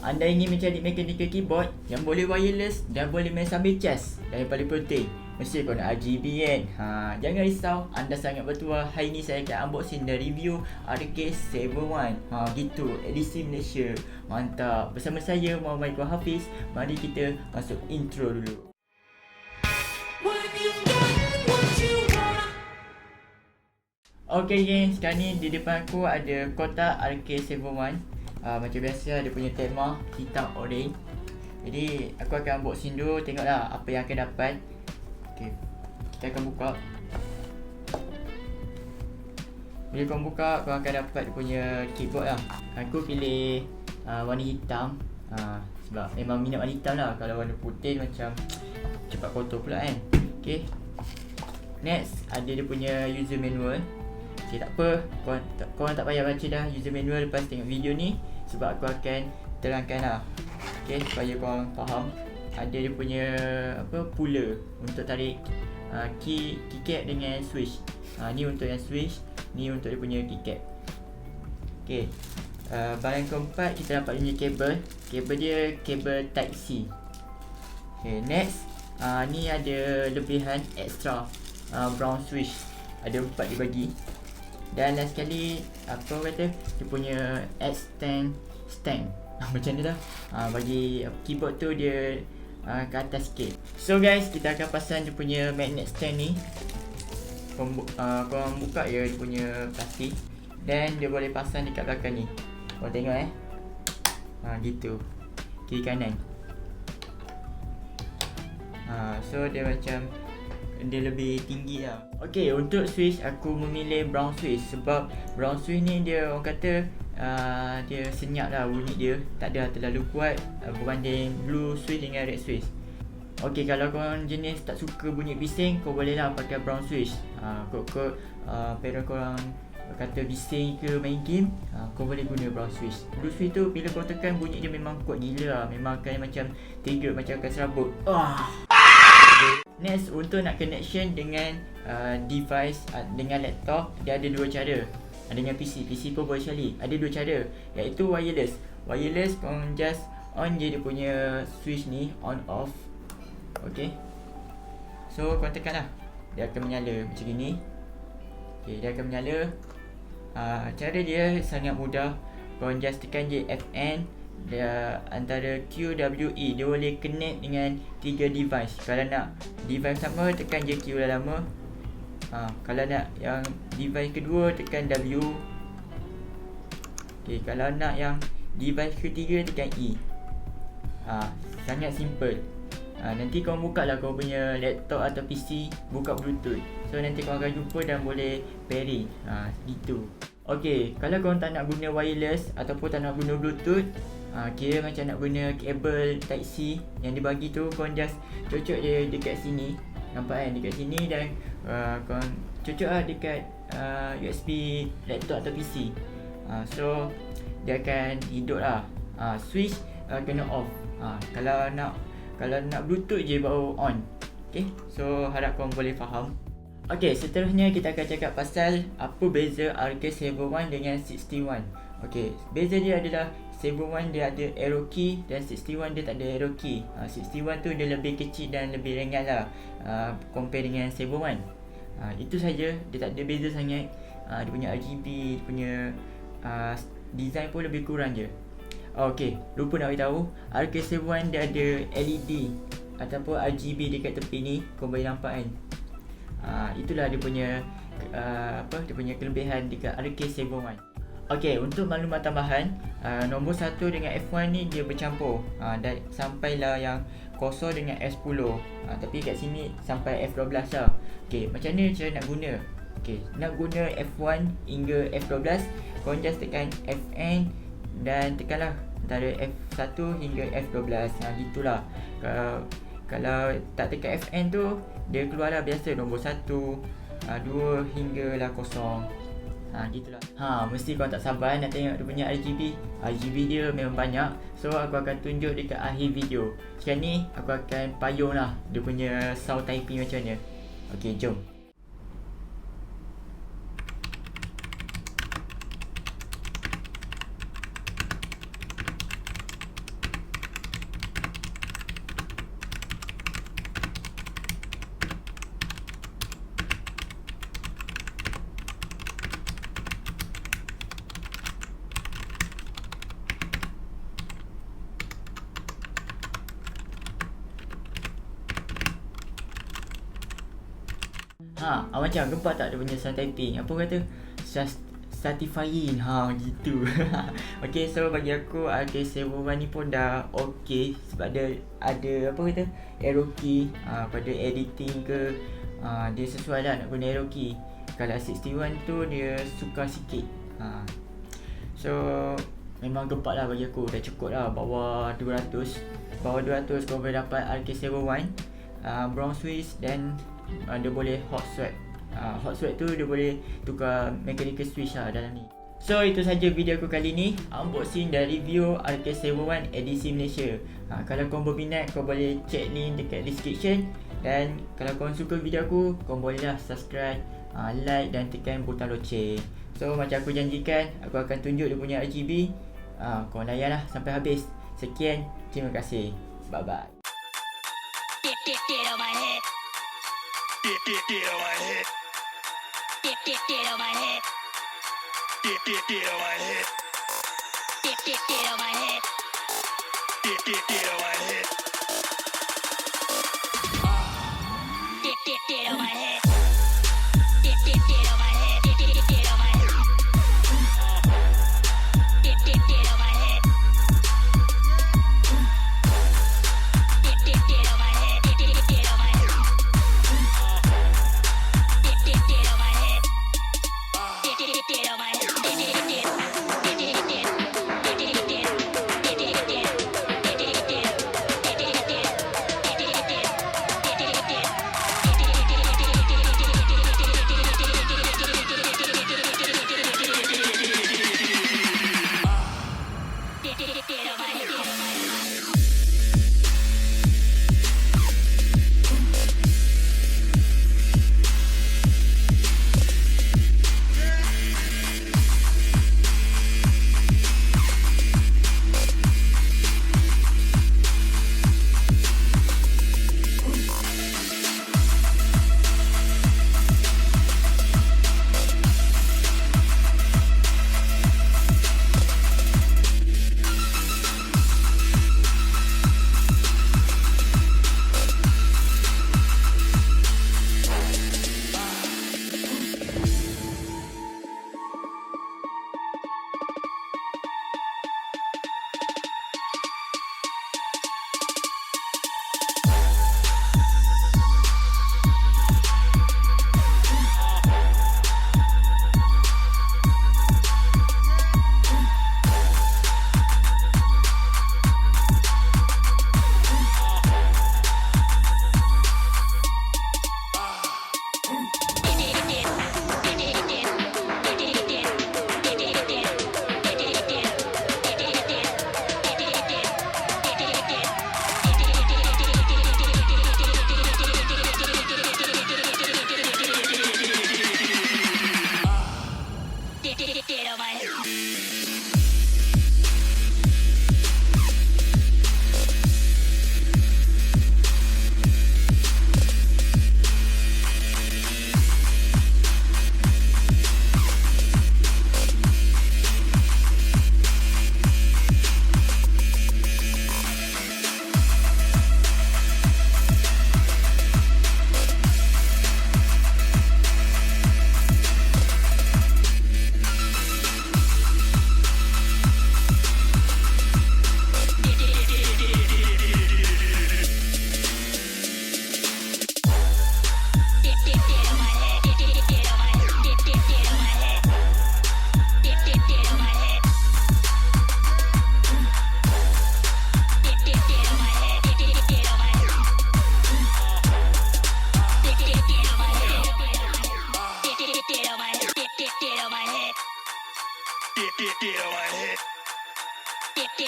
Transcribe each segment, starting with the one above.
Anda ingin mencari mechanical keyboard yang boleh wireless dan boleh main sambil cas dan yang paling penting, mesti kau nak RGB kan? Jangan risau, anda sangat bertuah. Hari ni saya akan unboxing dan review RK71. Gitu, edisi Malaysia. Mantap. Bersama saya Muhammad Iqbal Hafiz. Mari kita masuk intro dulu. Okay geng, sekarang ni di depan aku ada kotak RK71. Macam biasa dia punya tema hitam orange. Jadi aku akan unboxing dulu, tengoklah apa yang akan dapat. Okay, kita akan buka. Bila kau buka, kau akan dapat dia punya keyboard lah. Aku pilih warna hitam, sebab memang minat warna hitam lah. Kalau warna putih macam cepat kotor pula kan. Okay, next ada dia punya user manual. Okay, tak apa, korang tak payah baca dah user manual lepas tengok video ni, sebab aku akan terangkan lah. Okay, supaya korang faham. Ada dia punya puller untuk tarik keycap dengan switch. Ni untuk yang switch, ni untuk dia punya keycap. Okay, barang keempat kita dapat punya kabel. Kabel dia kabel type C. Okay, next ni ada lebihan extra brown switch. Ada 4 dibagi. Dan last sekali, apa kata, dia punya extend stand. Macam ni dah. Bagi keyboard tu dia ke atas sikit. So guys, kita akan pasang dia punya magnet stand ni. Korang buka je dia punya plastik. Dan dia boleh pasang dekat belakang ni. Korang tengok gitu, kiri kanan. So dia macam dia lebih tinggi lah. Okay, untuk switch aku memilih brown switch. Sebab brown switch ni dia orang kata dia senyap lah bunyi dia. Tak ada terlalu kuat berbanding blue switch dengan red switch. Okay, kalau korang jenis tak suka bunyi bising, kau boleh lah pakai brown switch. Parent korang kata bising ke main game, kau boleh guna brown switch. Blue switch tu bila kau tekan bunyi dia memang kuat gila lah. Memang akan macam trigger, macam akan serabut. Next, untuk nak connection dengan device, dengan laptop, dia ada dua cara. Dengan PC pun boleh sekali. Ada dua cara, iaitu wireless. Wireless kau just on je dia punya switch ni, on off. Okay, so kau tekan lah, dia akan menyala macam ni. Okay, dia akan menyala. Cara dia sangat mudah. Kau just tekan je FN. Dia antara QWE, dia boleh connect dengan 3 device. Kalau nak device sama, tekan je Q dah lama. Kalau nak yang device kedua, tekan W. Okay, kalau nak yang device ketiga, tekan E. Sangat simple. Nanti kau buka lah kau punya laptop atau PC, buka Bluetooth. So nanti kau akan jumpa dan boleh pairing. Gitu. Okay, kalau kau tak nak guna wireless ataupun tak nak guna Bluetooth, kira macam nak guna kabel type C yang dibagi tu, kau just cocok dia dekat sini. Nampak kan, dekat sini. Dan kau cocok lah dekat USB laptop atau PC. So dia akan hidup lah. Switch kena off. Kalau nak Bluetooth je baru on. Okay, so harap korang boleh faham. Okay, seterusnya kita akan cakap pasal apa beza RK71 dengan 61. Okay, beza dia adalah 71 dia ada arrow key dan 61 dia tak ada arrow key. 61 tu dia lebih kecil dan lebih ringan lah compare dengan 71. Itu saja, dia tak ada beza sangat. Dia punya RGB, dia punya design pun lebih kurang je. Okay, lupa nak beritahu, RK71 dia ada LED ataupun RGB dekat tepi ni. Kau boleh nampak kan. Itulah dia punya dia punya kelebihan dekat RK71. Okay, untuk maklumat tambahan, nombor 1 dengan F1 ni dia bercampur. Dan sampailah yang kosong dengan F10. Tapi kat sini sampai F12 lah. Okay, macam mana cara nak guna? Okay, nak guna F1 hingga F12, kau just tekan FN dan tekanlah antara F1 hingga F12. Gitulah. Kalau tak tekan FN tu, dia keluarlah biasa nombor 1, 2 hinggalah kosong. Gitulah. Mesti kau tak sabar nak tengok dia punya RGB. RGB dia memang banyak. So aku akan tunjuk dekat akhir video. Sekarang ni aku akan payung lah dia punya sound typing macam mana. Okay, jom. Macam gempak tak dia punya sound typing. Apa kata? Satisfying. Gitu. Okay, so bagi aku RK7 ni pun dah okay. Sebab ada apa kata, arrow key pada editing ke, dia sesuai lah nak guna arrow key. Kalau 61 tu dia sukar sikit. So memang gempak lah bagi aku. Dah cukup lah bawah 200. Bawah 200 kau boleh dapat RK7 brown Swiss. Dan dia boleh hot swap. Hot swap tu dia boleh tukar mechanical switch lah dalam ni. So itu saja video aku kali ni, unboxing dan review RK7 edisi Malaysia. Kalau kau berminat, kau boleh check link dekat description. Dan kalau kau suka video aku, kau boleh lah subscribe, like dan tekan butang loceng. So macam aku janjikan, aku akan tunjuk dia punya RGB. Kau layan lah sampai habis. Sekian, terima kasih. Bye bye. Get on my head. Get on my head. Get on my head. Get on my head. Get on my head. Get on my head. Get on my head. Get on my head. Get on my head. Get on my head.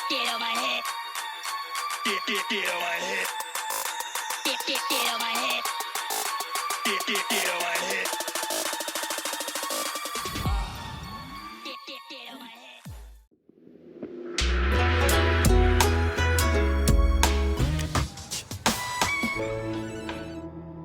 Get on my head. Get on my head. Get on my head. Get on my head. Get on my head.